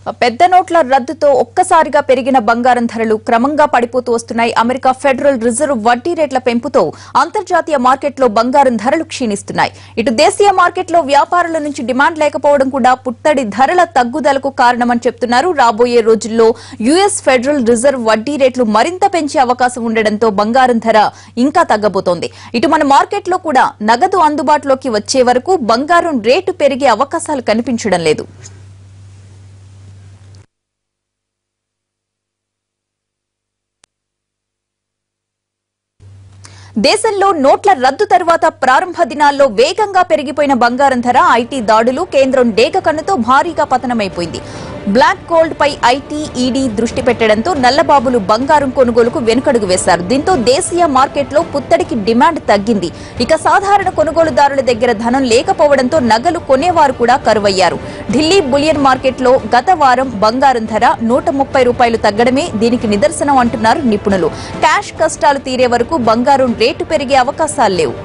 పెద్ద నోట్ల రద్దుతో ఒక్కసారిగా పెరిగిన బంగారం ధరలు క్రమంగా పడిపోతూ వస్తున్నాయి. అమెరికా ఫెడరల్ రిజర్వ్ వడ్డీ రేట్ల పెంపుతో అంతర్జాతీయ మార్కెట్లో బంగారం ధరలు క్షీణిస్తున్నాయి. ఇటు దేశీయ మార్కెట్లో వ్యాపారుల నుంచి డిమాండ్ లేకపోవడం కూడా పుత్తడి ధరల తగ్గుదలకు కారణమని చెప్తున్నారు. రాబోయే రోజుల్లో యుఎస్ ఫెడరల్ రిజర్వ్ వడ్డీ రేట్లు మరింత పెంచే అవకాశం ఉండడంతో బంగారం ధర ఇంకా తగ్గబోతోంది. ఇటు మన మార్కెట్లో కూడా నగదు అందుబాటులోకి వచ్చే వరకు బంగారం రేటు పెరిగే అవకాశాలు కనిపించడం లేదు. దేశంలో నోట్ల రద్దు తర్వాత ప్రారంభ దినాల్లో వేగంగా పెరిగిపోయిన బంగారం ధర ఐటీ దాడులు కేంద్రం డేగ కన్నుతో భారీగా పతనమైపోయింది. బ్లాక్ గోల్డ్ పై ఐటీ ఈడీ దృష్టి పెట్టడంతో నల్లబాబులు బంగారం కొనుగోలుకు వెనుకడుగు వేశారు. దీంతో దేశీయ మార్కెట్లో పుత్తడికి డిమాండ్ తగ్గింది. ఇక సాధారణ కొనుగోలుదారుల దగ్గర ధనం లేకపోవడంతో నగలు కొనేవారు కూడా కరువయ్యారు. ఢిల్లీ బులియన్ మార్కెట్లో గత వారం బంగారం ధర ₹130 తగ్గడమే దీనికి నిదర్శనం అంటున్నారు నిపుణులు. క్యాష్ కష్టాలు తీరే వరకు బంగారం రేటు పెరిగే అవకాశాలు లేవు.